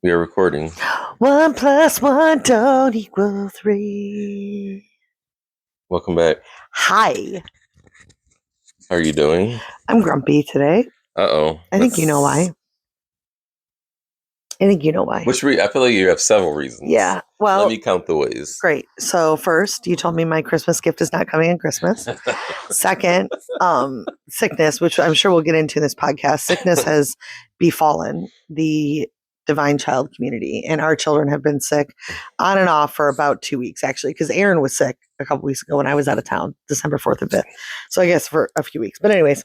We are recording. 1 + 1 don't equal 3. Welcome back. Hi. How are you doing? I'm grumpy today. Uh-oh. I think you know why. Which I feel like you have several reasons. Yeah. Well, let me count the ways. Great. So first, you told me my Christmas gift is not coming on Christmas. Second, sickness, which I'm sure we'll get into in this podcast. Sickness has befallen the Divine Child community, and our children have been sick on and off for about 2 weeks, actually, because Aaron was sick a couple weeks ago when I was out of town, December 4th and 5th. So I guess for a few weeks. But anyways,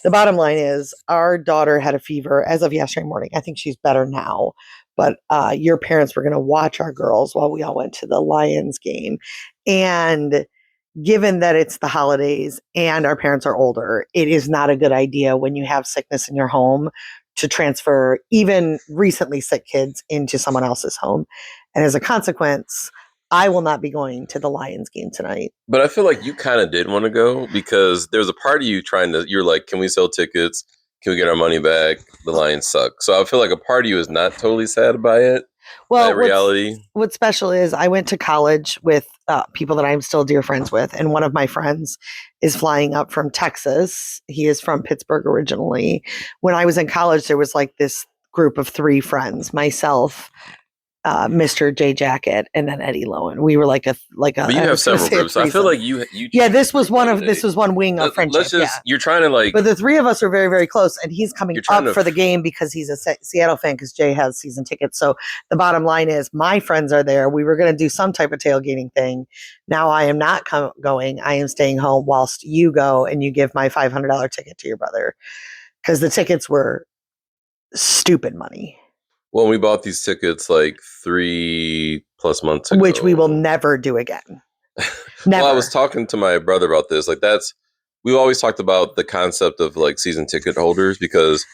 the bottom line is our daughter had a fever as of yesterday morning. I think she's better now. But your parents were going to watch our girls while we all went to the Lions game. And given that it's the holidays and our parents are older, it is not a good idea when you have sickness in your home to transfer even recently sick kids into someone else's home. And as a consequence, I will not be going to the Lions game tonight. But I feel like you kind of did want to go because there's a part of you you're like, can we sell tickets? Can we get our money back? The Lions suck. So I feel like a part of you is not totally sad by it. Well, reality. What's special is I went to college with people that I'm still dear friends with. And one of my friends is flying up from Texas. He is from Pittsburgh originally. When I was in college, there was like this group of 3 friends, myself, Mr. J Jacket, and then Eddie Lowen. We were like a. But you have several groups. I feel like you. Yeah, this was one wing of friendship. You're trying to like. But the 3 of us are very, very close, and he's coming up for the game because he's a Seattle fan because Jay has season tickets. So the bottom line is, my friends are there. We were going to do some type of tailgating thing. Now I am not going. I am staying home whilst you go and you give my $500 ticket to your brother because the tickets were stupid money. Well, we bought these tickets like 3+ months ago. Which we will never do again. Never. Well, I was talking to my brother about this. Like we've always talked about the concept of like season ticket holders because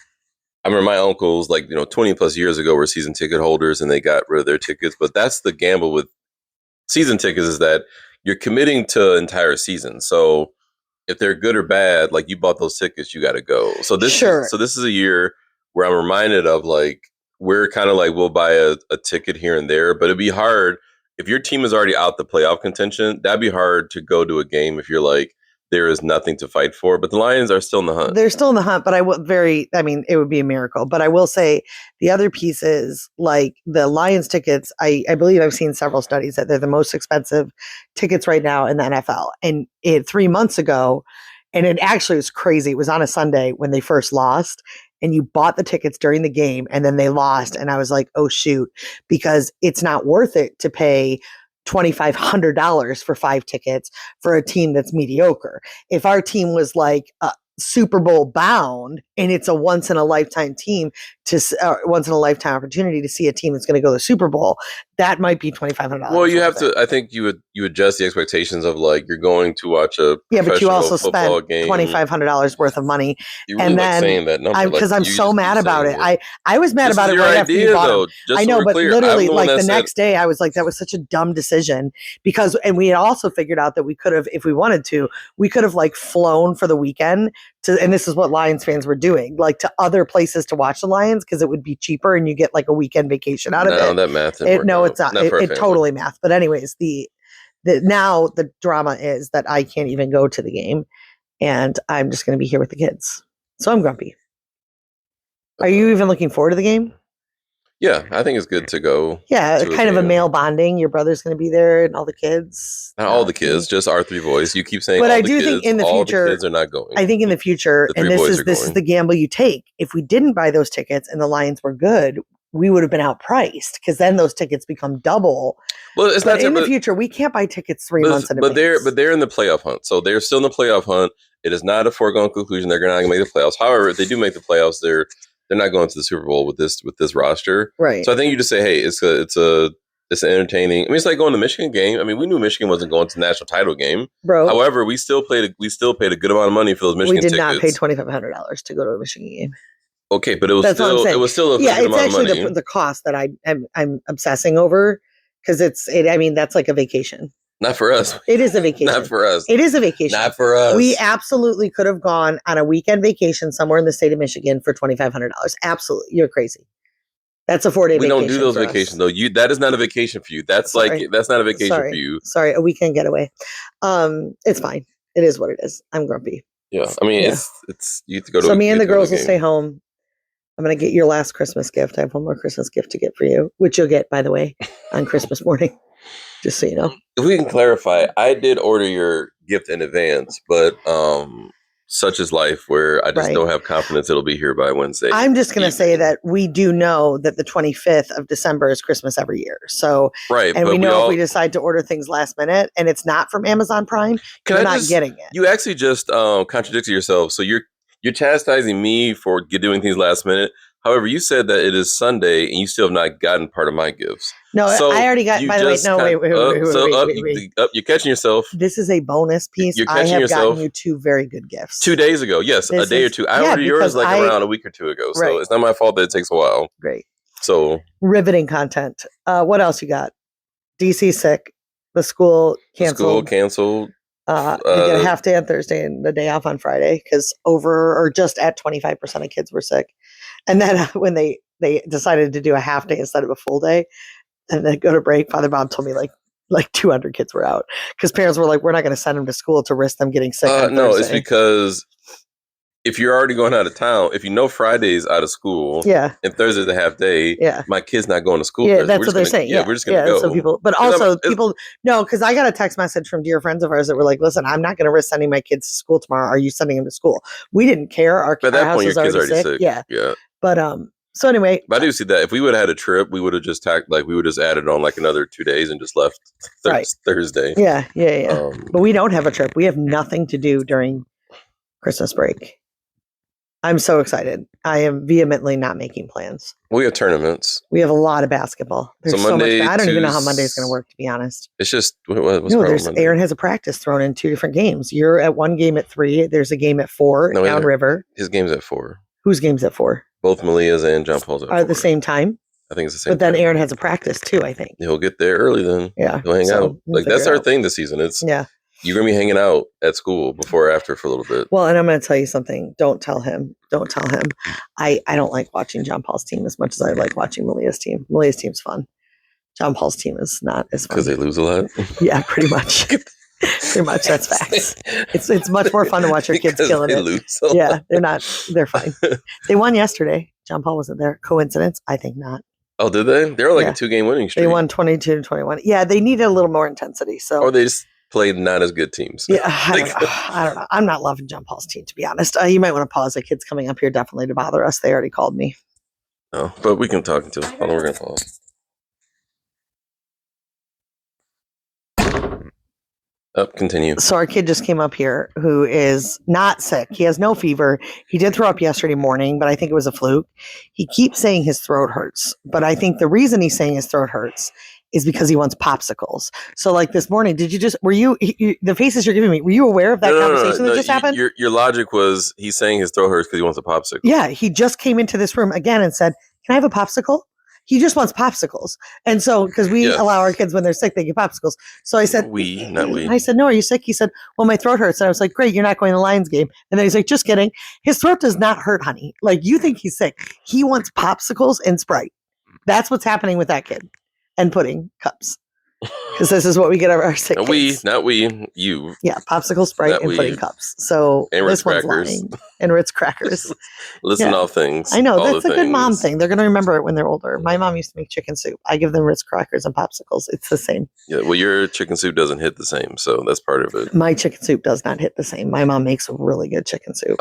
I remember my uncles 20+ years ago were season ticket holders and they got rid of their tickets. But that's the gamble with season tickets is that you're committing to entire season. So if they're good or bad, like you bought those tickets, you got to go. So this is a year where I'm reminded of like, we're kind of like, we'll buy a ticket here and there, but it'd be hard if your team is already out the playoff contention. That'd be hard to go to a game if you're like, there is nothing to fight for. But the Lions are still in the hunt. They're still in the hunt, but it would be a miracle. But I will say the other piece is like the Lions tickets. I believe I've seen several studies that they're the most expensive tickets right now in the NFL. And 3 months ago, and it actually was crazy. It was on a Sunday when they first lost. And you bought the tickets during the game and then they lost. And I was like, oh, shoot, because it's not worth it to pay $2,500 for 5 tickets for a team that's mediocre. If our team was like Super Bowl bound and it's a once in a lifetime once in a lifetime opportunity to see a team that's going to go to the Super Bowl, that might be $2,500. Well, you have to. I think you adjust the expectations of like you're going to watch a but you also spent game. $2,500 worth of money. You really and then saying that number because I'm so mad about it. I was mad about it right after you bought them. I know, but literally, like the next day, I was like, that was such a dumb decision and we had also figured out that we could have, if we wanted to, we could have like flown for the weekend and this is what Lions fans were doing, like to other places to watch the Lions because it would be cheaper and you get like a weekend vacation out of it. No, that math. It's not. It totally math. But anyways, now the drama is that I can't even go to the game, and I'm just going to be here with the kids. So I'm grumpy. Are you even looking forward to the game? Yeah, I think it's good to go. Yeah, kind of a male bonding. Your brother's going to be there, and all the kids. Not all the kids, just our 3 boys. You keep saying, but all I the do kids, think in the future, all the kids are not going. I think in the future, and this is the gamble you take. If we didn't buy those tickets and the Lions were good, we would have been outpriced because then those tickets become double. Well, it's not in the future. We can't buy tickets 3 months in advance. But they're in the playoff hunt, so they're still in the playoff hunt. It is not a foregone conclusion they're not going to make the playoffs. However, if they do make the playoffs, they're not going to the Super Bowl with this roster. Right. So I think you just say, hey, it's an entertaining. I mean, it's like going to the Michigan game. I mean, we knew Michigan wasn't going to the national title game. Bro. However, we still paid a good amount of money for those Michigan tickets. We did not pay $2,500 to go to a Michigan game. Okay, but it was still a good amount of money. It's actually the cost that I'm obsessing over because that's like a vacation. Not for us. It is a vacation. Not for us. It is a vacation. Not for us. We absolutely could have gone on a weekend vacation somewhere in the state of Michigan for $2,500. Absolutely. You're crazy. That's a 4-day We vacation. don't do those for us. vacations though. That is not a vacation for you. That's Sorry. that's not a vacation Sorry. for you. Sorry, a weekend getaway. It's fine. It is what it is. I'm grumpy. Yeah, I mean, Yeah. it's you have to go to. So me and you the have to go to girls will game. stay home. I'm going to get your last Christmas gift. I have one more Christmas gift to get for you, which you'll get, by the way, on Christmas morning. Just so you know. If we can clarify, I did order your gift in advance, but such is life where I just Right. don't have confidence it'll be here by Wednesday. I'm just going to say evening. that we do know that the 25th of December is Christmas every year. So, Right, and but we know all, if we decide to order things last minute and it's not from Amazon Prime, Can you're I not just- getting it. You actually just contradicted yourself. So you're chastising me for doing things last minute. However, you said that it is Sunday and you still have not gotten part of my gifts. No, So I already got, you by the way, just no, kind- wait. You're catching yourself. This is a bonus piece. You're I catching have yourself. gotten you 2 very good gifts. 2 days ago, yes, This a day or is- two. I yeah, ordered yours because like I- around a week or two ago, so Right. it's not my fault that it takes a while. Great. So Riveting content. What else you got? DC sick. The school the school canceled. canceled. You get a half day on Thursday and the day off on Friday because just at 25% of kids were sick. And then when they decided to do a half day instead of a full day and then go to break, Father Bob told me like 200 kids were out because parents were like, we're not going to send them to school to risk them getting sick. On No, it's Thursday. because if you're already going out of town, if you know Friday's out of school Yeah. and Thursday's a half day, Yeah. my kid's not going to school. Yeah, Thursday. that's We're what just they're gonna- saying. Yeah, we're just going to go. So people, but 'Cause also it's- people, no, because I got a text message from dear friends of ours that were like, listen, I'm not going to risk sending my kids to school tomorrow. Are you sending them to school? We didn't care. Our By that house point, your was kid's already sick. Yeah. Yeah. But, so anyway, But I do see that if we would have had a trip, we would have just we would just added on like another 2 days and just left Right. Thursday. yeah. But But we don't have a trip. We have nothing to do during Christmas break. I'm so excited. I am vehemently not making plans. we have tournaments. We have a lot of basketball. There's so, Monday, much. I don't even know how Tues- Monday's going to work, to be honest. It's just what's No, the problem there's Monday? Aaron has a practice thrown in 2 different games. You're at one game at 3. There's a game at 4 No, downriver. His game's at 4. Whose game's at 4? Both Malia's and John Paul's at 4. Are at the same time. I think it's the same. But then time. Aaron has a practice too, I think. He'll get there early then. Yeah. He'll hang So out. we'll Like that's figure it our out. thing this season. It's Yeah. you're gonna be hanging out at school before or after for a little bit. Well, and I'm going to tell you something. Don't tell him. Don't tell him. I don't like watching John Paul's team as much as I like watching Malia's team. Malia's team's fun. John Paul's team is not as fun. Because they lose a lot. Yeah, pretty much. Pretty much. That's facts. It's much more fun to watch your kids Because killing they it. lose a lot. Yeah, they're fine. They won yesterday. John Paul wasn't there. Coincidence? I think not. Oh, did they? They were like Yeah. a 2-game winning streak. They won 22-21. Yeah, they needed a little more intensity. So Or they just played not as good teams. yeah, I don't know. I'm not loving John Paul's team, to be honest. You might want to pause. The kids coming up here definitely to bother us. They already called me. No, but we can talk until. Hold on, we're gonna pause. Up, continue. So our kid just came up here who is not sick. He has no fever. He did throw up yesterday morning, but I think it was a fluke. He keeps saying his throat hurts, but I think the reason he's saying his throat hurts is because he wants popsicles. So like this morning, the faces you're giving me, were you aware of that conversation that just happened? Your logic was he's saying his throat hurts because he wants a popsicle. Yeah, he just came into this room again and said, "Can I have a popsicle?" He just wants popsicles. And so, because we Yeah. allow our kids when they're sick, they get popsicles. So I said, Not we. I said, "No, are you sick?" He said, "Well, my throat hurts." And I was like, "Great, you're not going to the Lions game." And then he's like, "Just kidding. His throat does not hurt, honey. Like, you think he's sick. He wants popsicles and Sprite. That's what's happening with that kid. And pudding cups. Because this is what we get our sick kids. Not we, you. Yeah, popsicle, Sprite, Not and we. pudding cups. So And Ritz this one's crackers. lying. And Ritz crackers. Listen Yeah. all things. I know. all That's the a good mom things. thing. They're going to remember it when they're older. My mom used to make chicken soup. I give them Ritz crackers and popsicles. It's the same. Yeah, well, your chicken soup doesn't hit the same, so that's part of it. My chicken soup does not hit the same. My mom makes really good chicken soup.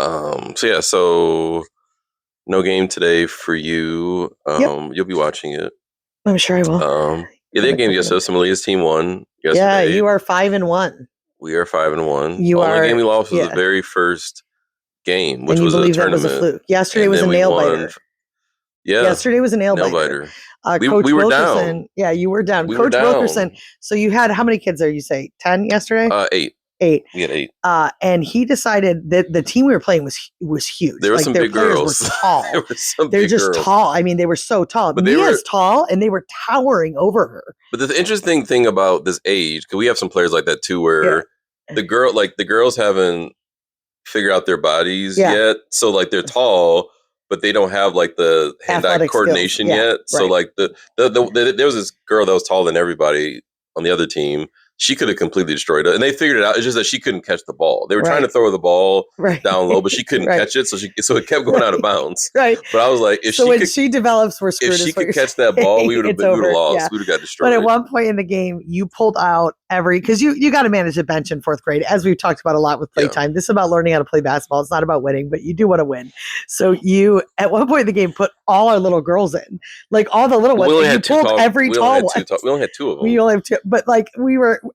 So no game today for you. You'll be watching it. I'm sure I will. Yeah, they game yesterday. Somalia's team won Yeah, yesterday. you are 5-1. We are 5-1. You Only are- game we lost was yeah. the very first game, which And you was a believe that tournament. was a fluke. Yesterday And was a then we nail won. biter. Yeah, Yesterday was a nail nail biter. biter. Coach we were Wilkerson. down. Yeah, you were down. We were Coach down. Wilkerson. So you had how many kids there? You say 10 yesterday? 8. 8. We had 8. And he decided that the team we were playing was huge. There were some their big players girls. Were tall. There were some They're big just girls. tall. I mean, they were so tall. But they Mia's were- tall, and they were towering over her. But the interesting thing about this age, because we have some players like that too, where the girls haven't figured out their bodies Yeah. yet. So like they're tall, but they don't have like the hand-eye Athletic coordination skills. Yeah, yet. So right. like there was this girl that was taller than everybody on the other team. She could have completely destroyed it, and they figured it out. It's just that she couldn't catch the ball. They were trying to Right. throw the ball Right. down low, but she couldn't Right. catch it, so it kept going out of bounds. Right. But I was like, if So she when could, she develops, we're screwed. if she is what could you're catch that ball, we saying. would have It's over. lost. Yeah. We would have got But destroyed. at one point in the game, you pulled out because you got to manage the bench in fourth grade, as we've talked about a lot with playtime. This is about learning how to play basketball. It's not about winning, but you do want to win. So you, at one point in the game, put all our little girls in, like all the little ones. We only And had you pulled every tall one. We only had two of them. We only have two, but like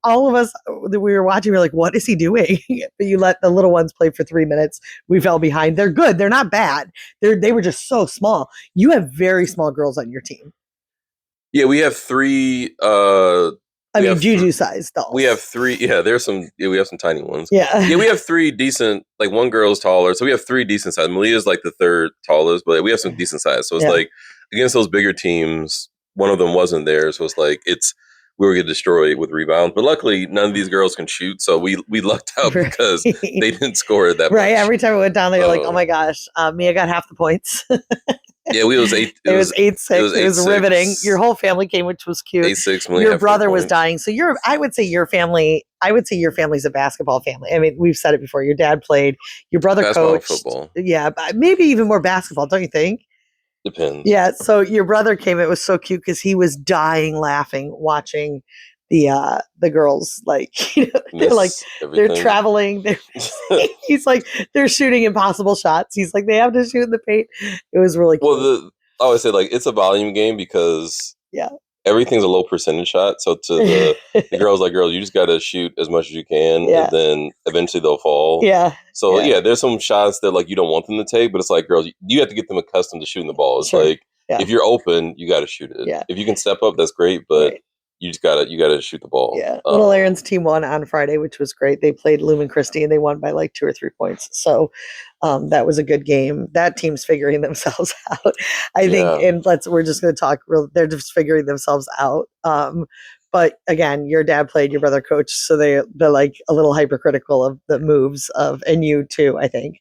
all of us that we were watching, we were like, what is he doing? But you let the little ones play for 3 minutes. We fell behind. They're good. They're not bad. They were just so small. You have very small girls on your team. Yeah, we have three. Juju size dolls. We have three. Yeah, there's some. Yeah, we have some tiny ones. Yeah, we have three decent. Like one girl's taller, so we have three decent size. Malia's like the third tallest, but we have some decent size. So it's like against those bigger teams, one of them wasn't there, so it's like we were getting destroyed with rebounds. But luckily, none of these girls can shoot, so we lucked out because they didn't score that much. Right. Every time it went down, they were like, "Oh my gosh, Mia got half the points." Yeah, it was 8. It was 8-6. It was riveting. Your whole family came, which was cute. 8-6. Your brother was dying. So I would say your family's a basketball family. I mean, we've said it before. Your dad played. Your brother basketball coached. Football. Yeah, maybe even more basketball, don't you think? Depends. Yeah. So your brother came. It was so cute because he was dying laughing watching the girls, like, they're traveling. He's like, they're shooting impossible shots. He's like, they have to shoot in the paint. It was really cool. Well, I always say, like, it's a volume game because everything's a low percentage shot. So to the girls, you just got to shoot as much as you can, and then eventually they'll fall. Yeah. So there's some shots that like you don't want them to take, but it's like, girls, you have to get them accustomed to shooting the ball. It's like if you're open, you got to shoot it. Yeah. If you can step up, that's great, but you just gotta shoot the ball. Yeah. Little Aaron's team won on Friday, which was great. They played Lumen Christi and they won by like 2 or 3 points. So that was a good game. That team's figuring themselves out, I think. And we're just going to talk they're just figuring themselves out. But again, your dad played, your brother coached, so they're like a little hypercritical of the moves and you too, I think.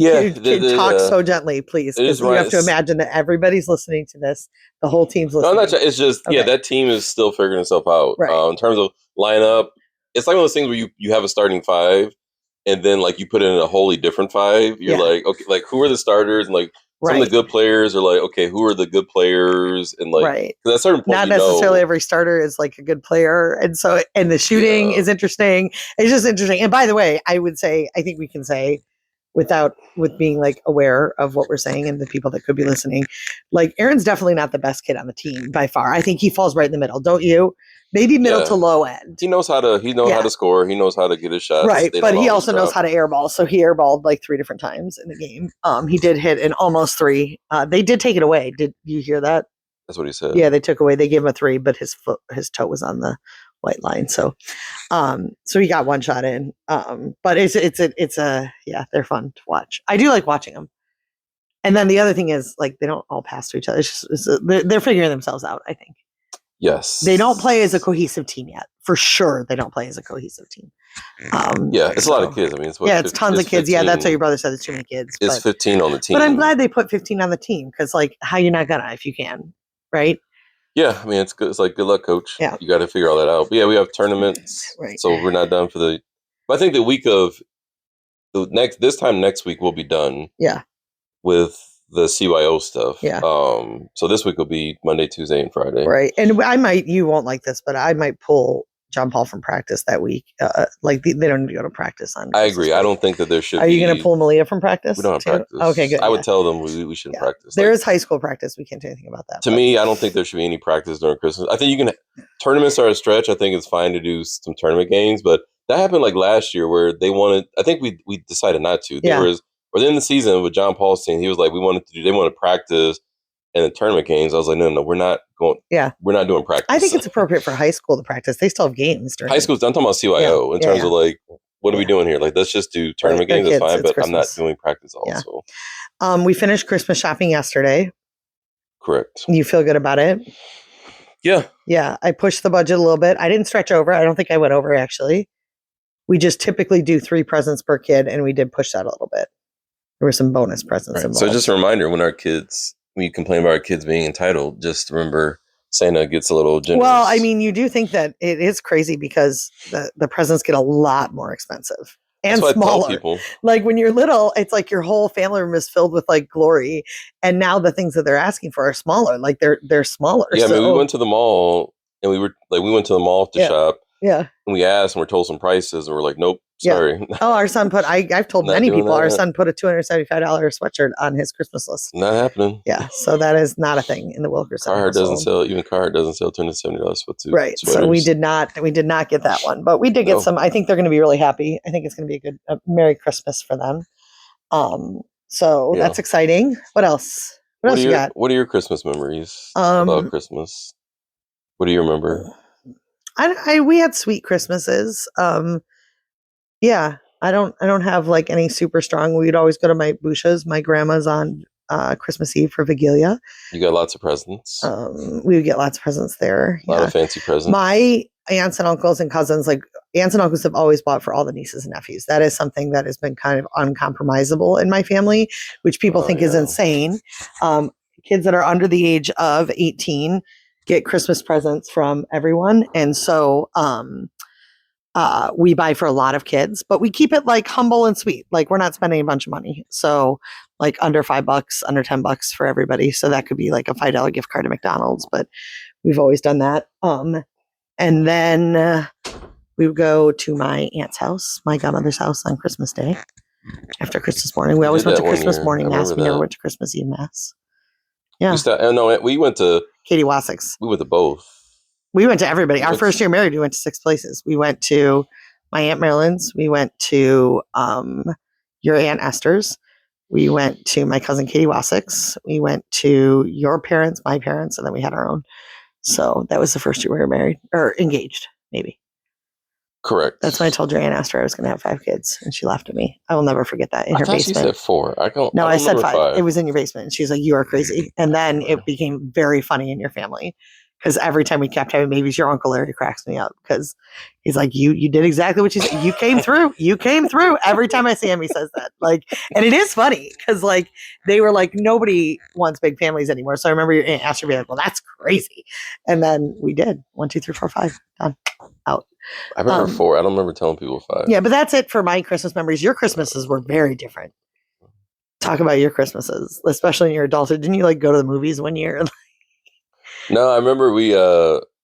Yeah, talk so gently, please, because you have to imagine that everybody's listening to this. The whole team's listening. No, it's just that team is still figuring itself out. Right. In terms of lineup, it's like one of those things where you have a starting five, and then like you put in a wholly different five. You're like, okay, like who are the starters, and like some of the good players are like, okay, who are the good players, and like at a certain point, not necessarily every starter is like a good player, and the shooting is interesting. It's just interesting. And by the way, I think we can say, with being like aware of what we're saying and the people that could be listening, like Aaron's definitely not the best kid on the team by far. I think he falls right in the middle, don't you? Maybe middle to low end. He knows how to score. He knows how to get his shots. Right, but he also knows how to airball. So he airballed like 3 different times in the game. He did hit an almost 3. They did take it away. Did you hear that? That's what he said. Yeah, they took away. They gave him a 3, but his toe was on the white line. So he got one shot in. But they're fun to watch. I do like watching them. And then the other thing is, like, they don't all pass to each other. They're figuring themselves out, I think. Yes. They don't play as a cohesive team yet. For sure, they don't play as a cohesive team. It's a lot of kids. I mean, it's tons of kids. 15. Yeah, that's what your brother said. It's too many kids. It's 15 on the team. But I'm glad they put 15 on the team because, like, how you not gonna if you can, right? Yeah, I mean, it's good. It's like, good luck, coach. Yeah. You got to figure all that out. But yeah, we have tournaments, so we're not done for the. But I think the week of this time next week we'll be done. Yeah. With the CYO stuff. Yeah. So this week will be Monday, Tuesday, and Friday. Right, and you won't like this, but I might pull John Paul from practice that week. Like they don't need to go to practice on. I agree. I don't think that there should. Are you going to pull Malia from practice? We don't have practice. Okay, good. I would tell them we shouldn't practice. There is high school practice. We can't do anything about that. To me, I don't think there should be any practice during Christmas. I think tournaments are a stretch. I think it's fine to do some tournament games, but that happened like last year where they wanted. I think we decided not to. Within the season with John Paul's team, he was like, they wanted to practice in the tournament games. I was like, no, we're not going. Yeah, we're not doing practice. I think it's appropriate for high school to practice. They still have games during high school. I'm talking about CYO in terms of like, what are we doing here? Like, let's just do tournament games. That's fine, but Christmas. I'm not doing practice also. Yeah. We finished Christmas shopping yesterday. Correct. You feel good about it? Yeah. Yeah, I pushed the budget a little bit. I didn't stretch over. I don't think I went over actually. We just typically do 3 presents per kid, and we did push that a little bit. there were some bonus presents Right. involved. So just a reminder, when you complain about our kids being entitled, just remember Santa gets a little generous. Well, I mean, you do think that it is crazy because the presents get a lot more expensive and that's what I tell smaller. people. Like when you're little, it's like your whole family room is filled with like glory, and now the things that they're asking for are smaller. Like they're smaller. Yeah, I mean, So- we went to the mall and we went to the mall to shop. Yeah. And we asked and we're told some prices and we're like, nope, Yeah. sorry. Oh, our son I've told Not many doing people our that. son put a $275 sweatshirt on his Christmas list. Not happening. Yeah. So that is not a thing in the Wilkerson Carhartt doesn't household. sell, even Carhartt doesn't sell $270 sweatsuits. Right. So we did not get that one, but we did get some. I think they're going to be really happy. I think it's going to be a Merry Christmas for them. So that's exciting. What else? What else you got? What are your Christmas memories about Christmas? What do you remember? We had sweet Christmases. Yeah, I don't have like any super strong. We'd always go to my Busha's, my grandma's on Christmas Eve for Vigilia. You got lots of presents. We would get lots of presents there. A lot of fancy presents. My aunts and uncles and cousins, like aunts and uncles have always bought for all the nieces and nephews. That is something that has been kind of uncompromisable in my family, which people think is insane. Kids that are under the age of 18 get Christmas presents from everyone. And so we buy for a lot of kids, but we keep it like humble and sweet. Like we're not spending a bunch of money. So like under $5, under $10 for everybody. So that could be like a $5 gift card to McDonald's, but we've always done that. And then we would go to my aunt's house, my godmother's house on Christmas Day after Christmas morning. We always went to Christmas morning mass. We never went to Christmas Eve mass. Yeah. We went to Katie Wassik's. We went to both. We went to everybody. Our first year married, we went to 6 places. We went to my Aunt Marilyn's. We went to your Aunt Esther's. We went to my cousin Katie Wassik's. We went to your parents, my parents, and then we had our own. So that was the first year we were married or engaged, maybe. Correct. That's when I told your Aunt Esther I was going to have 5 kids, and she laughed at me. I will never forget that in her basement. She said 4. I said 5. It was in your basement, and she's like, "You are crazy." And then it became very funny in your family because every time we kept having babies, your Uncle Larry cracks me up because he's like, "You did exactly what you said. You came through. You came through." Every time I see him, he says that. Like, and it is funny because like they were like, nobody wants big families anymore. So I remember your Aunt Esther being like, "Well, that's crazy," and then we did 1, 2, 3, 4, 5 done out. I remember 4. I don't remember telling people 5. Yeah, but that's it for my Christmas memories. Your Christmases were very different. Talk about your Christmases, especially in your adulthood. Didn't you like go to the movies one year? No, I remember we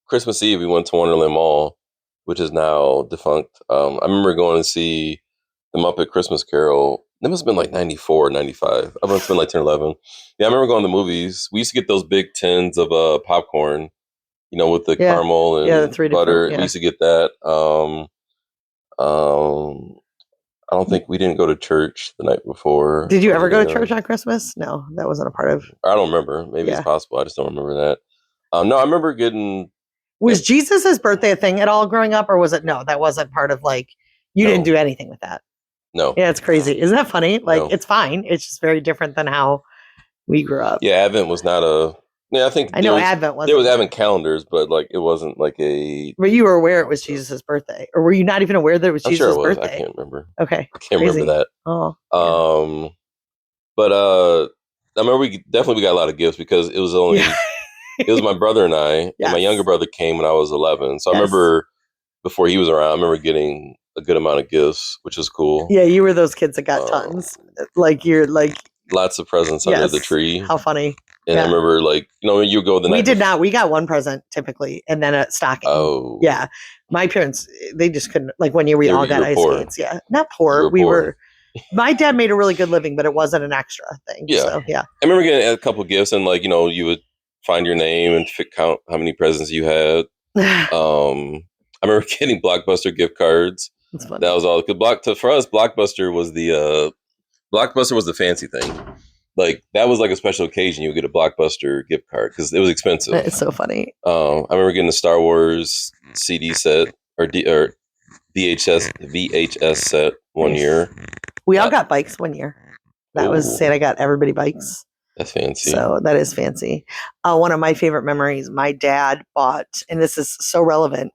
Christmas Eve we went to Wonderland Mall, which is now defunct. I remember going to see the Muppet Christmas Carol. It must have been like 94, 95. I must have been like 10, 11. Yeah, I remember going to the movies. We used to get those big tins of popcorn, with the caramel and the 3 butter. Yeah. We used to get that. I don't think we didn't go to church the night before. Did you ever go to church on Christmas? No, that wasn't a part of. I don't remember. Maybe it's possible. I just don't remember that. No, I remember getting. Was Jesus' birthday a thing at all growing up, or was it no? That wasn't part of like you didn't do anything with that. No. Yeah, it's crazy. Isn't that funny? Like it's fine. It's just very different than how we grew up. Yeah, Advent was not a. Yeah, I know Advent was. There was Advent calendars, but like it wasn't like a. But you were aware it was Jesus' birthday, or were you not even aware that it was Jesus' birthday? I can't remember. Okay, I can't remember that. Oh. Yeah. But I remember we got a lot of gifts because it was only it was my brother and I. Yes. And my younger brother came when I was 11, so I remember before he was around. I remember getting a good amount of gifts, which was cool. Yeah, you were those kids that got tons. Like you're like lots of presents under the tree. How funny. And I remember, like, you go the night. We did not. We got one present typically, and then a stocking. Oh, yeah. My parents, they just couldn't. Like one year, we all got ice skates. Yeah, not poor. We were. My dad made a really good living, but it wasn't an extra thing. Yeah, so, yeah. I remember getting a couple gifts, and like you would find your name and count how many presents you had. I remember getting Blockbuster gift cards. That's funny. That was all. For us, Blockbuster was the fancy thing. Like that was like a special occasion. You would get a Blockbuster gift card because it was expensive. It's so funny. I remember getting a Star Wars CD set or VHS set one year. We all got bikes one year. That was Santa got everybody bikes. That's fancy. So that is fancy. One of my favorite memories, my dad bought, and this is so relevant.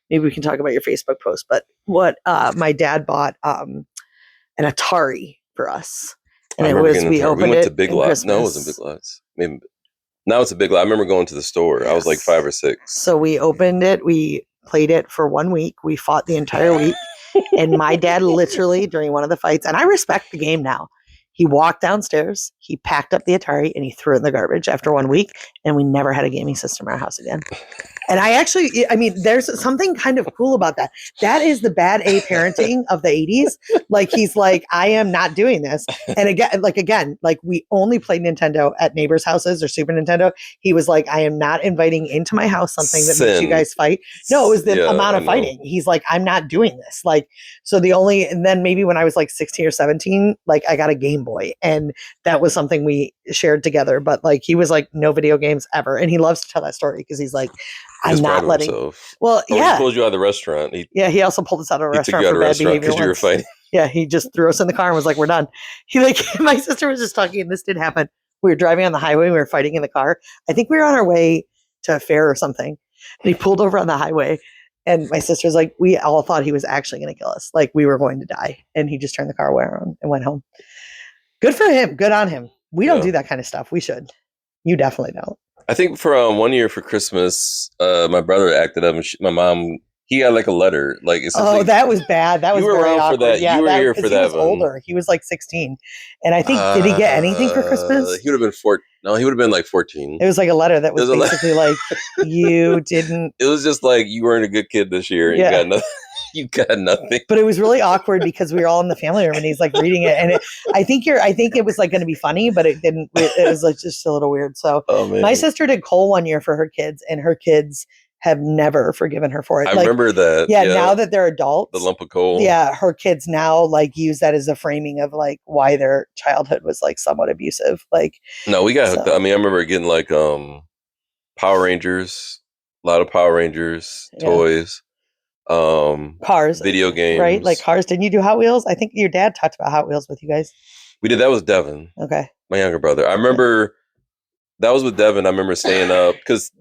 Maybe we can talk about your Facebook post, but what my dad bought an Atari for us. And I it remember was, getting we the car. opened We went it to Big in Lots. No, it wasn't Christmas. Big Lots. Maybe now it's a Big Lot. I remember going to the store. I was like Yes. 5 or 6. So we opened it. We played it for 1 week. We fought the entire week. And my dad literally during one of the fights, and I respect the game now. He walked downstairs, he packed up the Atari, and he threw it in the garbage after 1 week. And we never had a gaming system in our house again. And I mean, there's something kind of cool about that. That is the bad A parenting of the 80s. Like, he's like, I am not doing this. And again, like we only played Nintendo at neighbors' houses or Super Nintendo. He was like, I am not inviting into my house something that makes you guys fight. No, it was the amount of fighting. He's like, I'm not doing this. Like, so and then maybe when I was like 16 or 17, like I got a Game Boy, and that was something we shared together. But like, he was like, no video games ever. And he loves to tell that story because he's like, I'm not letting. Himself. Well, Or yeah. he pulled you out of the restaurant. He also pulled us out of a restaurant took you out for of a bad restaurant behavior because you were once. fighting. Yeah, he just threw us in the car and was like, we're done. He like, my sister was just talking, and this did happen. We were driving on the highway. We were fighting in the car. I think we were on our way to a fair or something. And he pulled over on the highway. And my sister's like, we all thought he was actually going to kill us. Like we were going to die. And he just turned the car around and went home. Good for him. Good on him. We don't do that kind of stuff. We should. You definitely don't. I think for 1 year for Christmas, my brother acted up, and my mom, he got like a letter. Like, oh, that was bad. That was you were very around awkward. for that. Yeah, you were here for that. He was older. He was like 16, and I think did he get anything for Christmas? He would have been 14. No, he would have been like 14. It was like a letter that was basically like, you didn't. It was just like, you weren't a good kid this year. And you got nothing. You got nothing. But it was really awkward because we were all in the family room, and he's like reading it, and I think it was like going to be funny, but it didn't. It was like just a little weird. So my sister did coal 1 year for her kids, and her kids have never forgiven her for it. I remember that. Yeah, now that they're adults, the lump of coal. Yeah, her kids now like use that as a framing of like why their childhood was like somewhat abusive. Like, no, we got hooked up. I mean, I remember getting like Power Rangers, a lot of Power Rangers toys. Cars, video games, right? Like cars. Didn't you do Hot Wheels? I think your dad talked about Hot Wheels with you guys. We did. That was Devin. Okay. My younger brother. I remember that was with Devin. I remember staying up because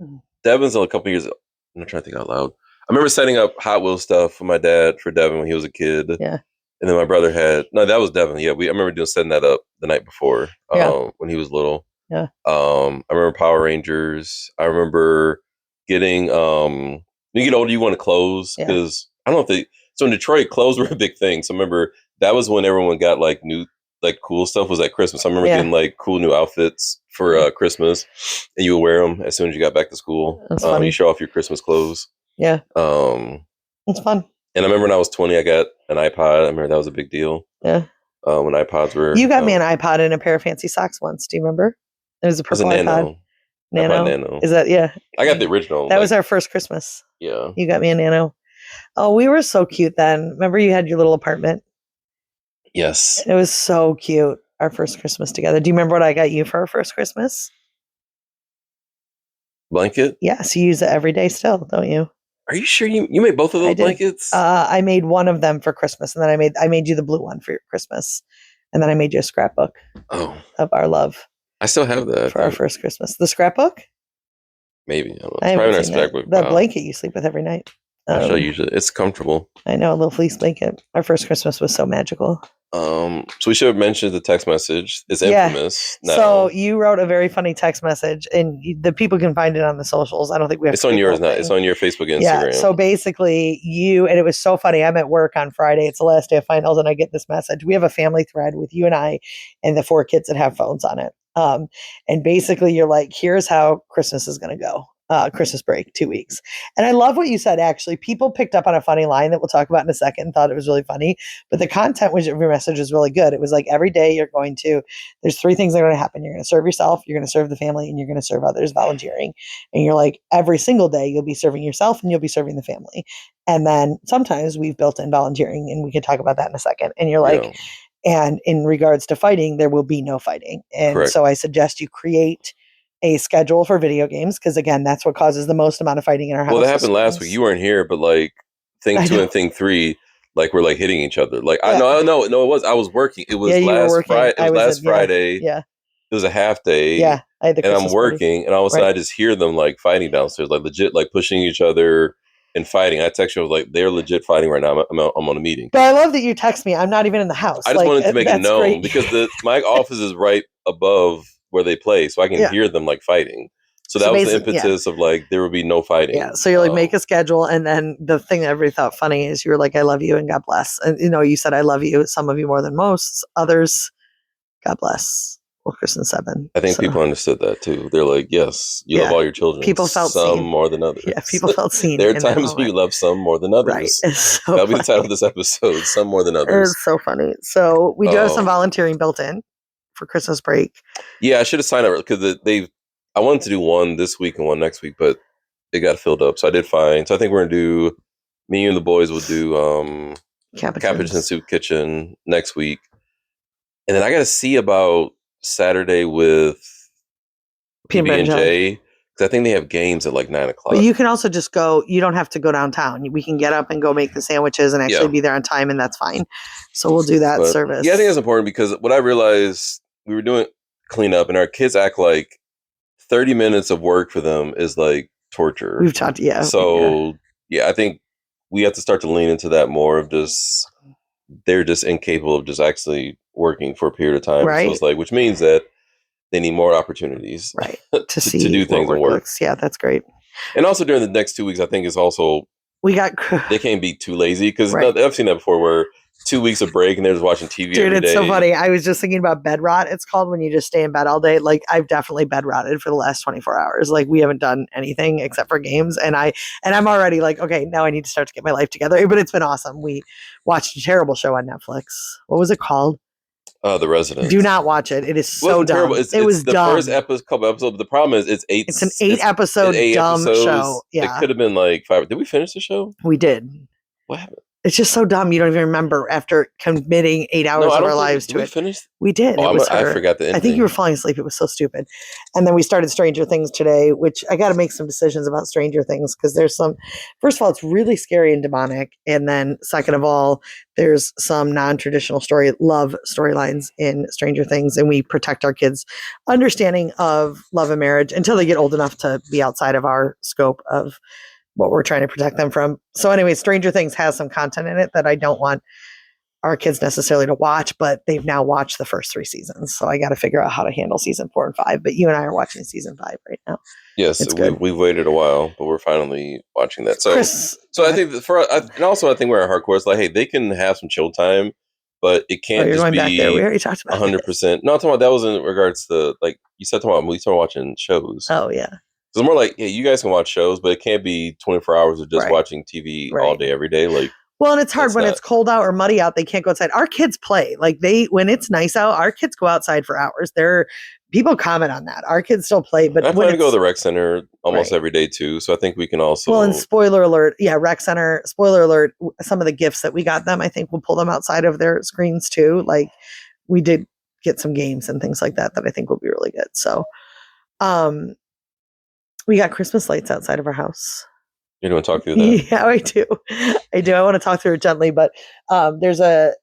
Devin's a couple years. I'm not trying to think out loud. I remember setting up Hot Wheels stuff for my dad for Devin when he was a kid. Yeah. And then my brother that was Devin. Yeah. I remember setting that up the night before when he was little. Yeah. I remember Power Rangers. I remember getting when you get older, you want to clothes because I don't know if so in Detroit, clothes were a big thing. So I remember that was when everyone got like new, like cool stuff was at Christmas. I remember getting like cool new outfits for Christmas, and you would wear them as soon as you got back to school. You show off your Christmas clothes. Yeah. It's fun. And I remember when I was 20, I got an iPod. I remember that was a big deal. Yeah. When iPods were. You got me an iPod and a pair of fancy socks once. Do you remember? It was a purple iPod. Nano. Is that I got the original. That was our first Christmas. Yeah. You got me a Nano. Oh, we were so cute then. Remember you had your little apartment? Yes. It was so cute. Our first Christmas together. Do you remember what I got you for our first Christmas? Blanket? Yes, you use it every day still, don't you? Are you sure you made both of those blankets? I made one of them for Christmas, and then I made you the blue one for your Christmas, and then I made you a scrapbook of our love. I still have that for our first Christmas. The scrapbook? Maybe. It's probably not a scrapbook. The blanket you sleep with every night. I'll show you. It's comfortable. I know, a little fleece blanket. Our first Christmas was so magical. So we should have mentioned the text message. It's infamous. Yeah. So you wrote a very funny text message, and the people can find it on the socials. I don't think we have. It's on yours now. It's on your Facebook and Instagram. Yeah. So basically, and it was so funny. I'm at work on Friday. It's the last day of finals, and I get this message. We have a family thread with you and I, and the 4 kids that have phones on it. And basically, you're like, here's how Christmas is going to go. Christmas break, 2 weeks. And I love what you said, actually. People picked up on a funny line that we'll talk about in a second and thought it was really funny. But the content of your message was really good. It was like every day there's 3 things that are going to happen. You're going to serve yourself, you're going to serve the family, and you're going to serve others, volunteering. And you're like, every single day you'll be serving yourself and you'll be serving the family. And then sometimes we've built in volunteering, and we can talk about that in a second. And you're like, and in regards to fighting, there will be no fighting. And Correct. So I suggest you create a schedule for video games, because again, that's what causes the most amount of fighting in our house. Well, that happened last week. You weren't here, but like thing 2 and thing 3, like we're like hitting each other. Like I was working. It was last Friday. It was last Friday. Yeah. It was a half day. Yeah. And I'm working, and all of a sudden I just hear them like fighting downstairs, like legit, like pushing each other and fighting. I text you, I was like, they're legit fighting right now. I'm on a meeting. But I love that you text me. I'm not even in the house. I just wanted to make it that's known great. because my office is right above where they play, so I can Yeah. hear them like fighting. So So that was the basic- yeah. impetus of like there would be no fighting. Yeah. So you're like, make a schedule. And then the thing that everybody thought funny is you were like, I love you and God bless. And you said I love you. Some of you more than most. Others, God bless. Well, Kristen 7. I think So, people understood that too. They're like, yes, you love Yeah. all your children. People felt some seen. more than others. Yeah, people felt seen. There are in that times when you moment. love some more than others. Right. It's so That'll be the title funny. of this episode. Some more than others. It's so funny. So we do have some volunteering built in for Christmas break. Yeah, I should have signed up because I wanted to do one this week and one next week, but it got filled up. So I did fine. So I think we're gonna do me and the boys will do Capuchin Soup Kitchen next week. And then I got to see about Saturday with PB&J because I think they have games at like 9 o'clock. But you can also just go. You don't have to go downtown. We can get up and go make the sandwiches and actually be there on time, and that's fine. So we'll do that service. Yeah, I think that's important because what I realized, we were doing cleanup and our kids act like 30 minutes of work for them is like torture. We've talked, yeah. So I think we have to start to lean into that more of just they're just incapable of just actually working for a period of time. Right. So it's like, which means that they need more opportunities, right, to do things and work. Looks. Yeah, that's great. And also during the next 2 weeks, I think is also they can't be too lazy because I've seen that before where 2 weeks of break and they're just watching TV Dude, every day. It's so funny. I was just thinking about bed rot. It's called when you just stay in bed all day. Like I've definitely bed rotted for the last 24 hours. Like we haven't done anything except for games. And I'm already like, okay, now I need to start to get my life together. But it's been awesome. We watched a terrible show on Netflix. What was it called? The Resident. Do not watch it. It is so dumb. It was the dumb. First couple episodes. But the problem is it's an 8-episode dumb show. Yeah. It could have been like 5. Did we finish the show? We did. What happened? It's just so dumb. You don't even remember after committing 8 hours of our lives to it. We did. I forgot the ending. I think you were falling asleep. It was so stupid. And then we started Stranger Things today, which I got to make some decisions about Stranger Things because there's first of all, it's really scary and demonic. And then second of all, there's some non-traditional love storylines in Stranger Things. And we protect our kids' understanding of love and marriage until they get old enough to be outside of our scope of what we're trying to protect them from. So anyway, Stranger Things has some content in it that I don't want our kids necessarily to watch, but they've now watched the first 3 seasons. So I got to figure out how to handle season 4 and 5. But you and I are watching season 5 right now. Yes, we've waited a while, but we're finally watching that. So, I think and also I think we're at hardcore. It's like, hey, they can have some chill time, but it can't just be back there. We already talked about 100%. No, I'm talking about that was in regards to like you said. We started watching shows. Oh yeah. So it's more like, yeah, you guys can watch shows, but it can't be 24 hours of just watching TV all day, every day. Like, well, and it's hard when it's cold out or muddy out. They can't go outside. Our kids play like when it's nice out. Our kids go outside for hours. People comment on that. Our kids still play, but I plan to go to the rec center almost every day too. So I think we can also. Well, and spoiler alert, rec center. Spoiler alert. Some of the gifts that we got them, I think we'll pull them outside of their screens too. Like we did get some games and things like that I think will be really good. So, we got Christmas lights outside of our house. You want to talk through that? Yeah, I do. I want to talk through it gently, but I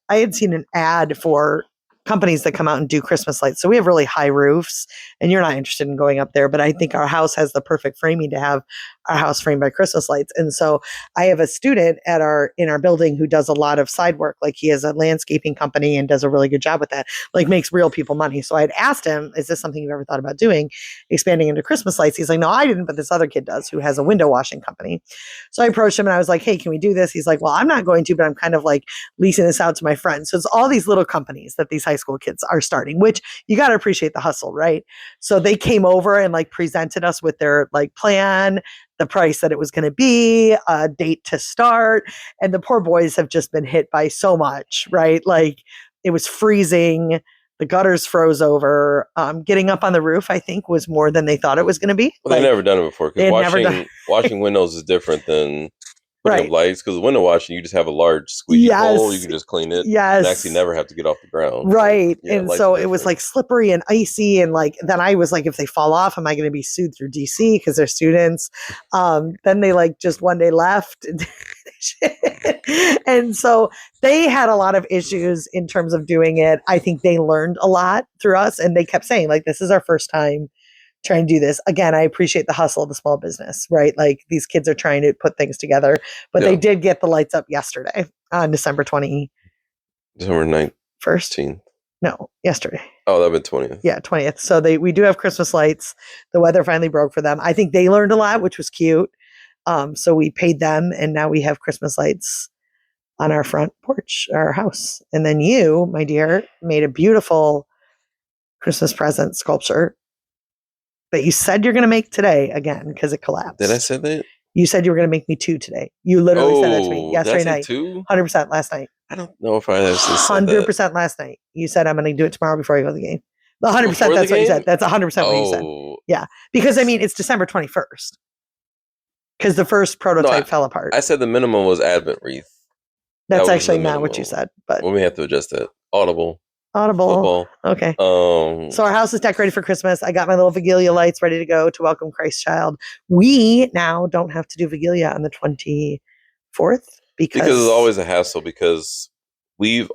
had seen an ad for companies that come out and do Christmas lights. So we have really high roofs, and you're not interested in going up there, but I think our house has the perfect framing to have our house framed by Christmas lights. And so I have a student in our building who does a lot of side work. Like he has a landscaping company and does a really good job with that, like makes real people money. So I'd asked him, is this something you've ever thought about doing, expanding into Christmas lights? He's like, no, I didn't, but this other kid does who has a window washing company. So I approached him and I was like, hey, can we do this? He's like, well, I'm not going to, but I'm kind of like leasing this out to my friends. So it's all these little companies that these high school kids are starting, which you got to appreciate the hustle, right? So they came over and like presented us with their like plan, the price that it was going to be, a date to start. And the poor boys have just been hit by so much, right? Like it was freezing. The gutters froze over. Getting up on the roof, I think, was more than they thought it was going to be. Well, they've never done it before. Because washing windows is different than putting up lights. Because window washing, you just have a large squeegee hole. You can just clean it. Yes. And actually never have to get off the ground. Right. And so it was like slippery and icy. And like, then I was like, if they fall off, am I going to be sued through DC because they're students? Then they like just one day left. And so they had a lot of issues in terms of doing it. I think they learned a lot through us, and they kept saying like, this is our first time trying to do this. Again, I appreciate the hustle of the small business, right? Like these kids are trying to put things together, but they did get the lights up yesterday on December 21st. December 19th. No, yesterday. Oh, that would be 20th. Yeah, 20th. So we do have Christmas lights. The weather finally broke for them. I think they learned a lot, which was cute. So we paid them, and now we have Christmas lights on our front porch, our house. And then you, my dear, made a beautiful Christmas present sculpture that you said you're going to make today again because it collapsed. Did I say that? You said you were going to make me 2 today. You literally said that to me yesterday night. 2? 100% last night. I don't know if I actually said 100% last night. You said I'm going to do it tomorrow before I go to the game. 100%. That's what you said. That's 100% what you said. Yeah, because I mean it's December 21st. Because the first prototype fell apart. I said the minimum was Advent wreath. That's actually not what you said. But we may have to adjust that. Audible. Football. Okay. So our house is decorated for Christmas. I got my little Vigilia lights ready to go to welcome Christ child. We now don't have to do Vigilia on the 24th because it's always a hassle because we've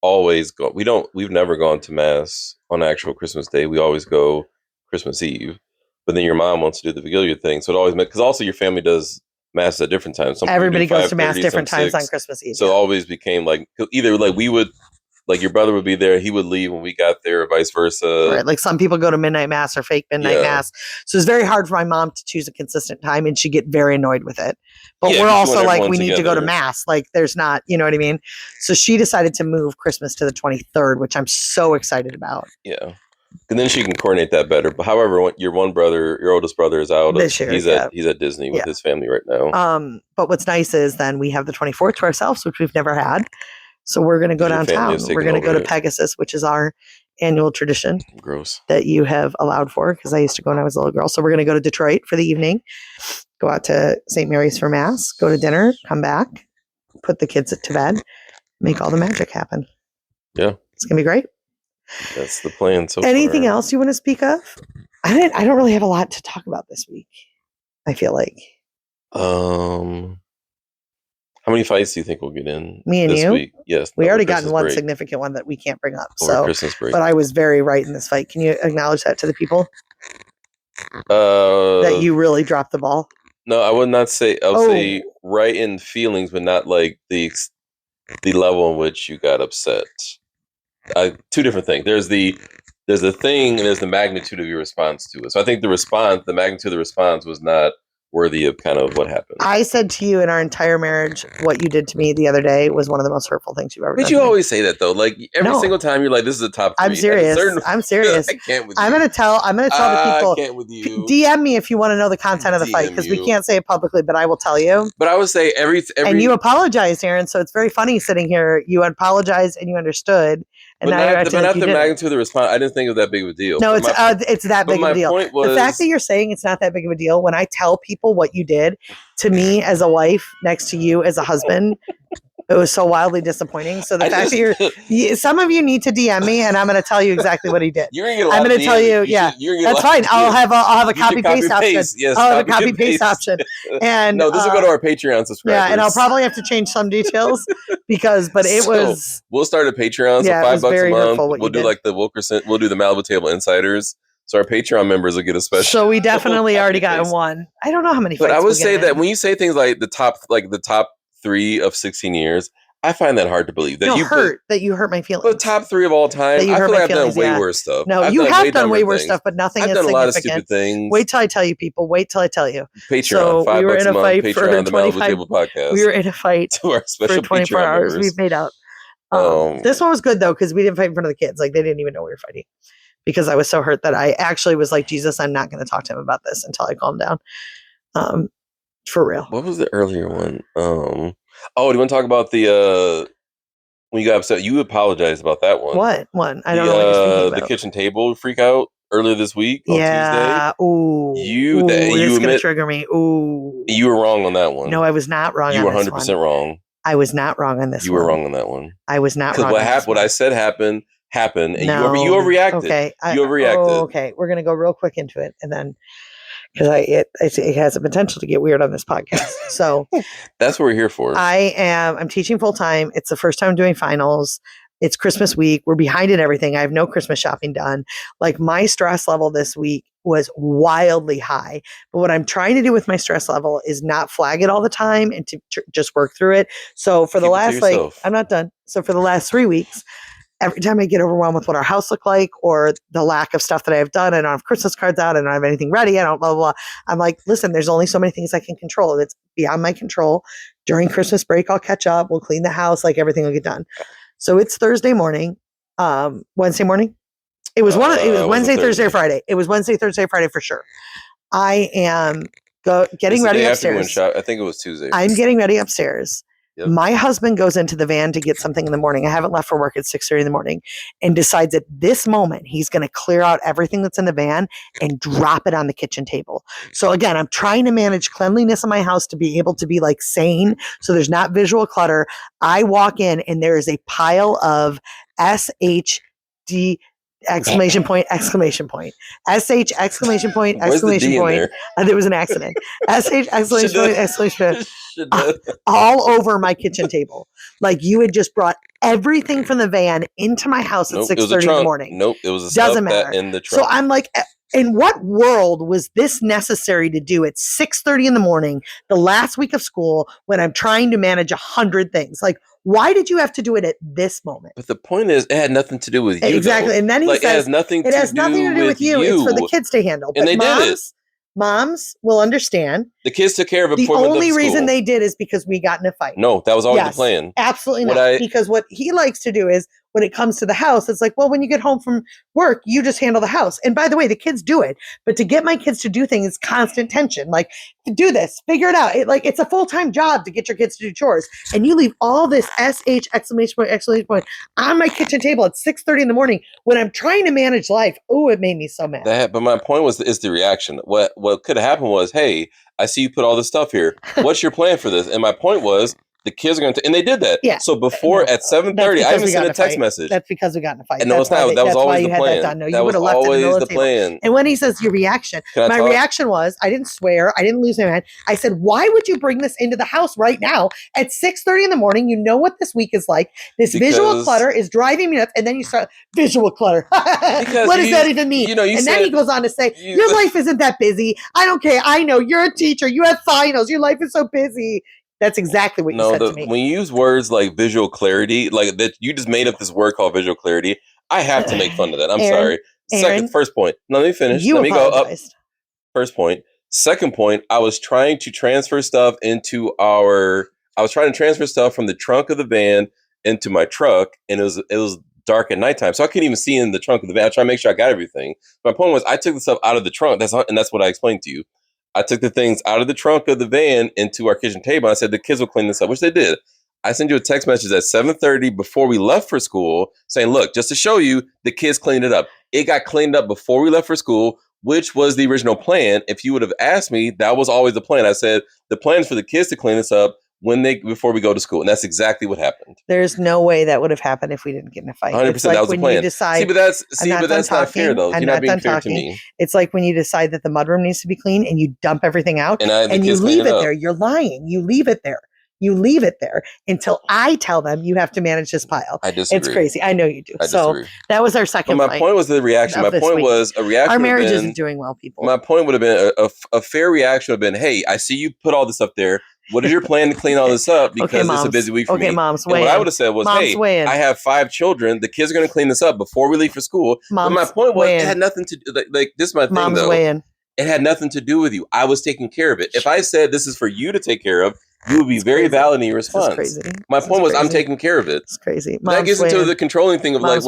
always gone. We've never gone to mass on actual Christmas Day. We always go Christmas Eve. But then your mom wants to do the Vigilia thing, so it always because also your family does mass at different times. Everybody goes to mass different times on Christmas Eve. So it always became like either like we would. Like your brother would be there, he would leave when we got there, or vice versa. Right. Like some people go to midnight mass or fake midnight mass. So it's very hard for my mom to choose a consistent time and she'd get very annoyed with it. But we're also like, we need to go to mass. Like there's not, you know what I mean? So she decided to move Christmas to the 23rd, which I'm so excited about. Yeah. And then she can coordinate that better. But however, your oldest brother is out. This year, he's at Disney with his family right now. But what's nice is then we have the 24th to ourselves, which we've never had. So we're going to go downtown. We're going to go to Pegasus, which is our annual tradition. Gross. That you have allowed for because I used to go when I was a little girl. So we're going to go to Detroit for the evening, go out to St. Mary's for mass, go to dinner, come back, put the kids to bed, make all the magic happen. Yeah. It's going to be great. That's the plan. So anything else you want to speak of? I don't really have a lot to talk about this week. I feel like. How many fights do you think we'll get in Me and this you? week? Yes. We already gotten one significant one that we can't bring up. Over Christmas break. But I was very right in this fight. Can you acknowledge that to the people? That you really dropped the ball? No, I would not say. I'll say right in feelings, but not like the level in which you got upset. Two different things. There's the thing, and there's the magnitude of your response to it. So I think the magnitude of the response was not worthy of kind of what happened. I said to you in our entire marriage, what you did to me the other day was one of the most hurtful things you've ever done. But you always say that though. Like every single time you're like, this is a top 3. I'm serious. I'm serious. I can't with you. I'm going to tell the people. I can't with you. DM me if you want to know the content of the fight because we can't say it publicly, but I will tell you. But I would say every and you apologized, Aaron. So it's very funny sitting here. You apologized and you understood. And but not the magnitude of the response. I didn't think it was that big of a deal. No, it's that big of a deal. The fact that you're saying it's not that big of a deal, when I tell people what you did to me as a wife next to you as a husband, it was so wildly disappointing. So the fact that some of you need to DM me, and I'm going to tell you exactly what he did. I'm going to tell you, that's fine. I'll have a copy paste option. Yes, I'll have a copy paste option. And no, this will go to our Patreon subscribers. Yeah, and I'll probably have to change some details we'll start a Patreon. So $5 a month. We'll do like the Wilkerson. We'll do the Malibu Table Insiders. So our Patreon members will get a special. So we definitely already got one. I don't know how many. But I would say that when you say things like the top 3 of 16 years, I find that hard to believe. That you hurt my feelings. But top 3 of all time, I feel like I've done way worse stuff. No, you have done way worse stuff, but nothing is significant. I've done a lot of stupid things. Wait till I tell you, people. Wait till I tell you. Patreon, so $5 we were in a fight Patreon, for the Malibu Table Podcast. We were in a fight for 24 hours. We've made out. This one was good though because we didn't fight in front of the kids. Like they didn't even know we were fighting. Because I was so hurt that I actually was like, Jesus, I'm not going to talk to him about this until I calm down. For real. What was the earlier one? Do you want to talk about the when you got upset? You apologized about that one. What one? I don't know what you're speaking about. The kitchen table freak out earlier this week on Tuesday. Ooh. It's going to trigger me. Ooh. You were wrong on that one. No, I was not wrong on this one. You were 100% wrong. I was not wrong on this one. You were wrong on that one. I was not wrong. Because what I said happened, and you overreacted. Okay. You overreacted. Okay. We're going to go real quick into it. And then, because it has a potential to get weird on this podcast. So that's what we're here for. I'm teaching full time. It's the first time doing finals. It's Christmas week. We're behind in everything. I have no Christmas shopping done. Like my stress level this week was wildly high. But what I'm trying to do with my stress level is not flag it all the time and to just work through it. So for the last, I'm not done. So for the last 3 weeks, every time I get overwhelmed with what our house looked like or the lack of stuff that I've done, I don't have Christmas cards out, I don't have anything ready, I don't blah, blah, blah. I'm like, listen, there's only so many things I can control. It's beyond my control. During Christmas break, I'll catch up. We'll clean the house. Like everything will get done. So it's Thursday morning, Wednesday morning. It was Wednesday, Thursday, Friday. It was Wednesday, Thursday, Friday for sure. I am getting ready upstairs. I think it was Tuesday. I'm getting ready upstairs. Yep. My husband goes into the van to get something in the morning. I haven't left for work at 6:30 in the morning and decides at this moment he's going to clear out everything that's in the van and drop it on the kitchen table. So again, I'm trying to manage cleanliness in my house to be able to be like sane. So there's not visual clutter. I walk in and there is a pile of SHD exclamation point, exclamation point, SH exclamation point, exclamation point. There was an accident. SH exclamation point, exclamation point, all over my kitchen table. Like you had just brought everything from the van into my house at 6:30 in the morning. Nope, it was doesn't matter. In the trunk. So I'm like, in what world was this necessary to do at 6:30 in the morning, the last week of school, when I'm trying to manage 100 things? Like, why did you have to do it at this moment? But the point is, it had nothing to do with you. Exactly. Though. And then he says, it has nothing to do with you. It's for the kids to handle. And they did it. Moms will understand. The kids took care of it the before we went to only school. reason they did is because we got in a fight. No, that was always the plan. Absolutely not. Because what he likes to do is when it comes to the house, it's like, well, when you get home from work, you just handle the house. And by the way, the kids do it. But to get my kids to do things is constant tension. Like, do this, figure it out. It's a full-time job to get your kids to do chores. And you leave all this SH exclamation point on my kitchen table at 6:30 in the morning when I'm trying to manage life. Oh, it made me so mad. But my point is the reaction. What could have happened was, hey, I see you put all this stuff here. What's your plan for this? And my point was, the kids are going to, and they did that. Yeah. So before at 7:30, I even sent a text message. That's because we got in a fight. And no, it's not. That was always the plan. No, you would have left it in the middle of the plan. And when he says your reaction, my reaction was, I didn't swear, I didn't lose my mind. I said, why would you bring this into the house right now at 6:30 in the morning? You know what this week is like. This visual clutter is driving me nuts. And then you start visual clutter. What does that even mean? Then he goes on to say, your life isn't that busy. I don't care. I know you're a teacher. You have finals. Your life is so busy. That's exactly what you said to me. When you use words like visual clarity, like that, you just made up this word called visual clarity. I have to make fun of that. I'm sorry. First point. No, let me finish. Let me go up. First point. Second point. I was trying to transfer stuff from the trunk of the van into my truck, and it was dark at nighttime, so I couldn't even see in the trunk of the van. I tried to make sure I got everything. My point was, I took the stuff out of the trunk. That's what I explained to you. I took the things out of the trunk of the van into our kitchen table. I said the kids will clean this up, which they did. I sent you a text message at 7:30 before we left for school saying, look, just to show you, the kids cleaned it up. It got cleaned up before we left for school, which was the original plan. If you would have asked me, that was always the plan. I said, the plan is for the kids to clean this up before we go to school. And that's exactly what happened. There's no way that would have happened if we didn't get in a fight. 100%, that was the plan. But that's not fair, though. You're not being fair to me. It's like when you decide that the mudroom needs to be clean and you dump everything out and you leave it there. You're lying. You leave it there. You leave it there until I tell them you have to manage this pile. I disagree. It's crazy. I know you do. So that was our second point. My point was the reaction. My point was a reaction. Our marriage isn't doing well, people. My point would have been a fair reaction would have been, hey, I see you put all this up there. What is your plan to clean all this up? Because it's a busy week for me. Moms, what I would have said was, hey, I have 5 children. The kids are going to clean this up before we leave for school. But my point was, it had nothing to do. This is my thing, Moms, though. Weigh in. It had nothing to do with you. I was taking care of it. If I said this is for you to take care of, you would be very valid in your response. My point was, I'm taking care of it. It's crazy. That gets into the controlling thing of I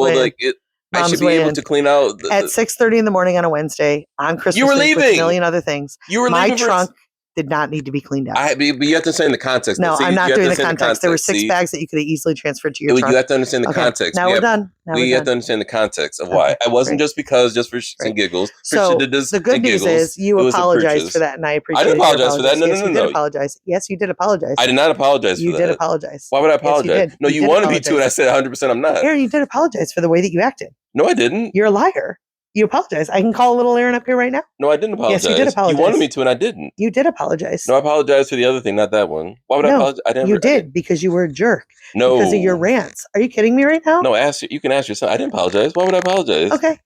should be able to clean out. At 6:30 in the morning on a Wednesday on Christmas. You were leaving. With a million other things. You were leaving. My trunk did not need to be cleaned out. But you have to understand the context. No, I'm not doing the context. There were 6 bags that you could have easily transferred to your trunk. You have to understand the context. Now we're done. We have to understand the context of why. It wasn't just for shits and giggles. So the good news is you apologized for that, and I appreciate it. I didn't apologize for that. No. You did apologize. Yes, you did apologize. I did not apologize for that. You did apologize. Why would I apologize? No, you wanted me to, and I said 100% I'm not. Aaron, you did apologize for the way that you acted. No, I didn't. You're a liar. You apologize. I can call little Aaron up here right now. No, I didn't apologize. Yes, you did apologize. You wanted me to, and I didn't. You did apologize. No, I apologized for the other thing, not that one. Why would I apologize? I didn't. You did because you were a jerk. No, because of your rants. Are you kidding me right now? No, you can ask your son. I didn't apologize. Why would I apologize? Okay.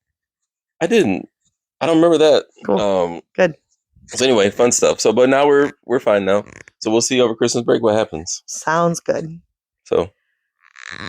I didn't. I don't remember that. Cool. Good. So anyway, fun stuff. So, but now we're fine now. So we'll see over Christmas break what happens. Sounds good. So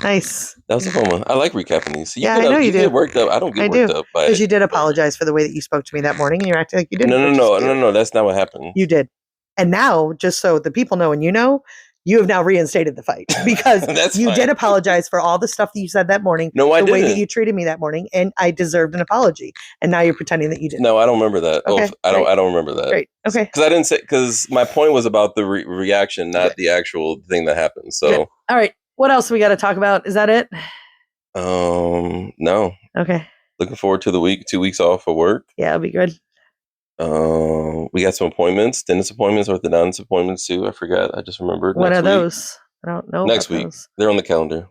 nice. That was a fun one. I like recapping these. So I know you do. Get worked up. I don't get worked up by it. Because you did apologize for the way that you spoke to me that morning, and you're acting like you didn't. No. That's not what happened. You did. And now, just so the people know and you know, you have now reinstated the fight because you did apologize for all the stuff that you said that morning. No, I didn't. The way that you treated me that morning, and I deserved an apology. And now you're pretending that you didn't. No, I don't remember that. Okay, I don't remember that. Great. Okay. Because I didn't say. Because my point was about the reaction, not the actual thing that happened. So. Good. All right. What else we got to talk about? Is that it? No. Okay. Looking forward to the week. 2 weeks off for work. Yeah, it'll be good. We got some appointments, dentist appointments, orthodontist appointments too. I forgot. I just remembered. When are those? I don't know. Next week. Those. They're on the calendar.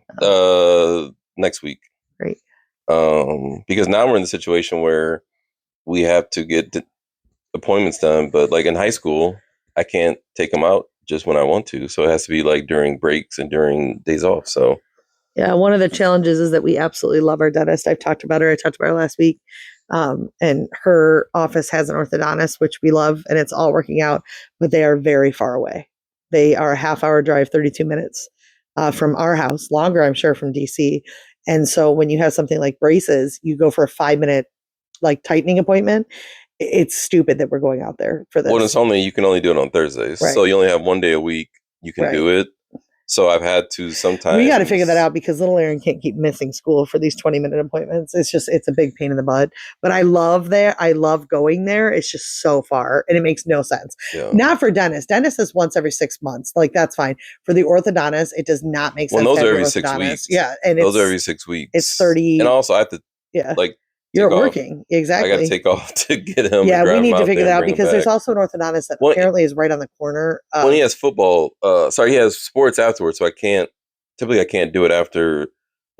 Next week. Great. Because now we're in the situation where we have to get appointments done, but like in high school, I can't take them out just when I want to. So it has to be like during breaks and during days off. So yeah, one of the challenges is that we absolutely love our dentist. I've talked about her. I talked about her last week. And her office has an orthodontist, which we love, and it's all working out, but they are very far away. They are a half-hour drive, 32 minutes from our house, longer, I'm sure, from DC. And so when you have something like braces, you go for a 5-minute like tightening appointment. It's stupid that we're going out there for this. Well, it's only, you can only do it on Thursdays. Right. So you only have one day a week you can do it. So I've had to sometimes. We got to figure that out because little Aaron can't keep missing school for these 20-minute appointments. It's a big pain in the butt. But I love going there. It's just so far and it makes no sense. Yeah. Not for dentists. Dentist is once every 6 months. Like that's fine. For the orthodontist, it does not make sense. Well, those are every 6 weeks. Yeah. And those are every 6 weeks. It's 30. And also I have to you're working. Exactly. I got to take off to get him. Yeah, we need to figure that out because there's also an orthodontist that apparently is right on the corner. When he has football, he has sports afterwards, so I can't do it after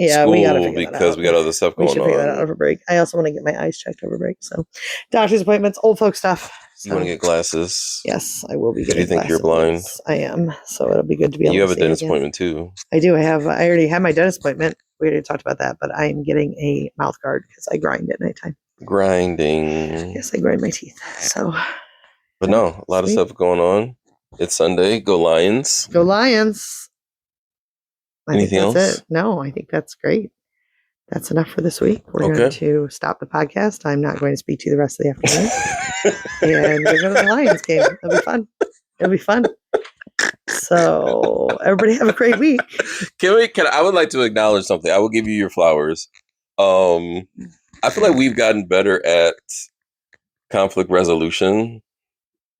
school we gotta figure because we got other stuff going on. We should figure that out over break. I also want to get my eyes checked over break. So doctor's appointments, old folk stuff. You want to get glasses? Yes, I will be getting glasses. Do you think you're blind? I am. So it'll be good to be able to You have a dentist appointment too. I do. I already had my dentist appointment. We already talked about that, but I am getting a mouth guard because I grind at nighttime. Grinding. Yes, I grind my teeth. So, but no, a lot of stuff going on. It's Sunday. Go Lions. Go Lions. Anything else? No, I think that's great. That's enough for this week. We're going to stop the podcast. I'm not going to speak to you the rest of the afternoon. And we're going to the Lions game. It'll be fun. So everybody have a great week. I would like to acknowledge something. I will give you your flowers. I feel like we've gotten better at conflict resolution.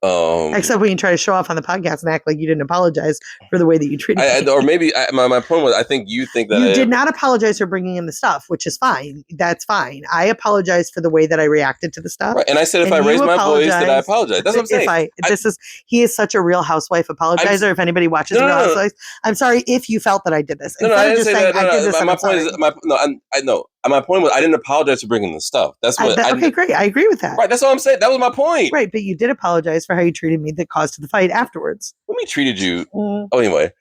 Except when you try to show off on the podcast and act like you didn't apologize for the way that you treated me. Or maybe my point was, I think you think that you did not apologize for bringing in the stuff, which is fine. That's fine. I apologized for the way that I reacted to the stuff. Right. And I said, if I raise my voice, then I apologize. That's what I'm saying. He is such a Real Housewife apologizer. If anybody watches Real Housewives, I'm sorry if you felt that I did this. I didn't say that. My point is, my point was I didn't apologize for bringing the stuff. That's what. Okay, great. I agree with that. Right. That's all I'm saying. That was my point. Right, but you did apologize for how you treated me that caused the fight afterwards. When we treated you. Anyway.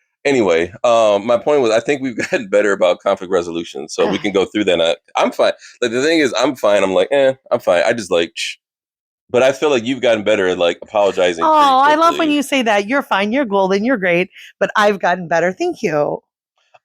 My point was I think we've gotten better about conflict resolution, so we can go through that. I'm fine. Like the thing is, I'm fine. I'm like, I'm fine. I just like. Shh. But I feel like you've gotten better at like apologizing. Oh, I love when you say that. You're fine. You're golden. You're great. But I've gotten better. Thank you.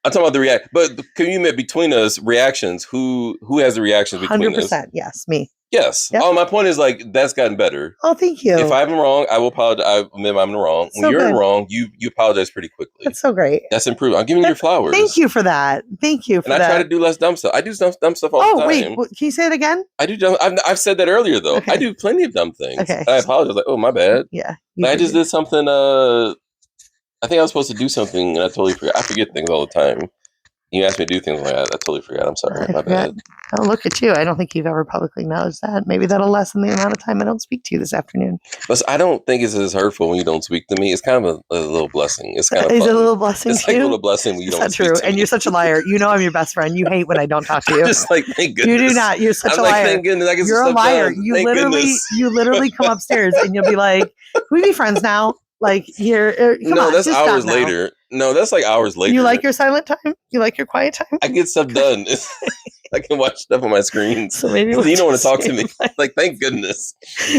I'm talking about the react, but can you admit between us reactions? Who has the reactions between us? 100%. Yes, me. Yes. Yep. Oh, my point is like that's gotten better. Oh, thank you. If I'm wrong, I will apologize. I admit I'm wrong. When you're wrong, you apologize pretty quickly. That's so great. That's improved. I'm giving you your flowers. Thank you for that. Thank you for that. And I try to do less dumb stuff. I do dumb stuff all the time. Oh, wait. Can you say it again? I do dumb. I've said that earlier though. Okay. I do plenty of dumb things. Okay. And I apologize. Like, oh, my bad. Yeah. I just did something. I think I was supposed to do something and I totally forgot. I forget things all the time. You asked me to do things like that. I totally forgot. I'm sorry. My bad. Oh, look at you. I don't think you've ever publicly acknowledged that. Maybe that'll lessen the amount of time I don't speak to you this afternoon. But I don't think it's as hurtful when you don't speak to me. It's kind of a little blessing. It's kind of Is it a little blessing it's too? Like a little blessing when you don't speak to me. And you're such a liar. You know I'm your best friend. You hate when I don't talk to you. Just like, thank goodness. You do not. You're such a liar. Thank goodness. I get you're a liar. You literally come upstairs and you'll be like, can we be friends now? Like here, that's hours later. No, that's like hours later. You like your silent time? You like your quiet time? I get stuff done. I can watch stuff on my screen. So maybe You don't want to talk to me. Like, thank goodness.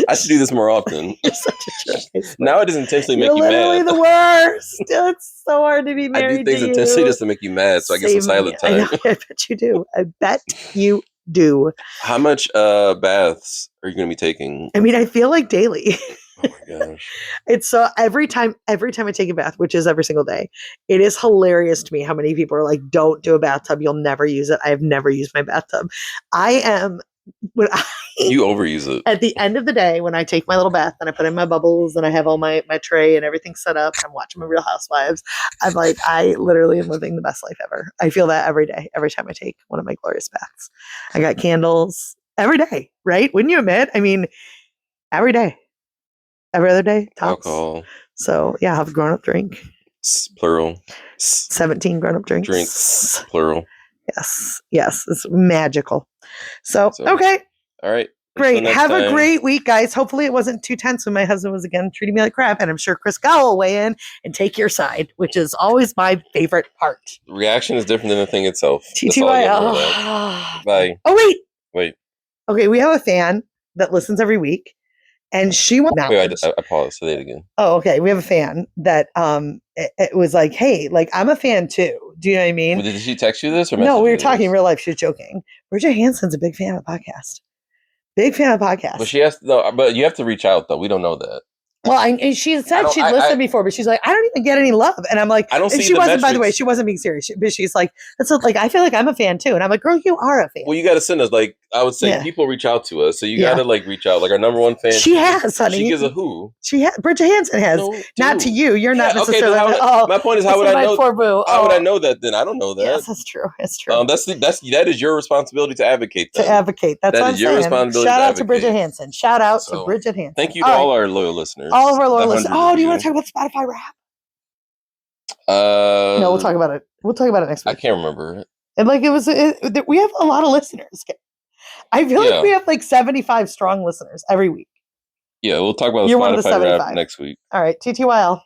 I should do this more often. You're such a jerk. I swear. Now it does intentionally make You're you literally mad. the worst. It's so hard to be I married do things to intentionally you. just to make you mad, so I get some Save silent me. I know, time. I bet you do. I bet you do. How much baths are you going to be taking? I mean, I feel like daily. Oh my gosh. It's so every time I take a bath, which is every single day, it is hilarious to me how many people are like, don't do a bathtub. You'll never use it. I have never used my bathtub. I am, when You overuse it. at the end of the day, when I take my little bath and I put in my bubbles and I have all my tray and everything set up, and I'm watching my Real Housewives, I'm like, I literally am living the best life ever. I feel that every day, every time I take one of my glorious baths. I got candles every day, right? Wouldn't you admit? I mean, every day, every other day, tops. Alcohol. So yeah, have a grown up drink. Plural. 17 grown up drinks. Drinks. Plural. Yes. Yes. It's magical. So So, okay. All right. Great. Until next Have a time. great week, guys. Hopefully it wasn't too tense when my husband was again treating me like crap. And I'm sure Chris Gowell will weigh in and take your side, which is always my favorite part. Reaction is different than the thing itself. That's all you gotta know about. TTYL. Bye. Oh, wait. Wait. Okay. We have a fan that listens every week. And she went Wait, I paused. Say that again. Oh, okay. We have a fan that it was like, hey, like I'm a fan too. Do you know what I mean? Did she text you this or No, message we you were talking this? in real life. She was joking. Bridget Hanson's a big fan of the podcast. Big fan of the podcast. But she has to, no, but you have to reach out though. We don't know that. Well, and she said she'd listened before, but she's like, I don't even get any love. And I'm like, I don't and see she the wasn't, by the way, metrics. she wasn't being serious. But she's like, that's like, I feel like I'm a fan too. And I'm like, girl, you are a fan. Well, you got to send us, like, I would say Yeah. people reach out to us. So you Yeah. got to like reach out. Like our number one fan. She has, honey. She gives a who. Bridget Hanson has. No, Not to dude. you. You're not Yeah, okay, necessarily. then my point is, how would I know? Poor boo. How would I know that then? I don't know that. Yes, that's true. It's true. That is your responsibility to advocate. Then. To advocate. That's That what I'm is your saying. responsibility Shout to out to Bridget advocate. Hanson. Shout out to So, Bridget Hanson. Thank you to all our loyal listeners. All of our loyal The listeners. 100 Oh, do you of want to talk about Spotify rap? No, No, we'll talk about it. We'll talk about it next I week. can't remember. And like we have a lot of listeners. I feel like we have like 75 strong listeners every week. Yeah, we'll talk about the You're one of the Spotify rap 75. next week. All right, TTYL.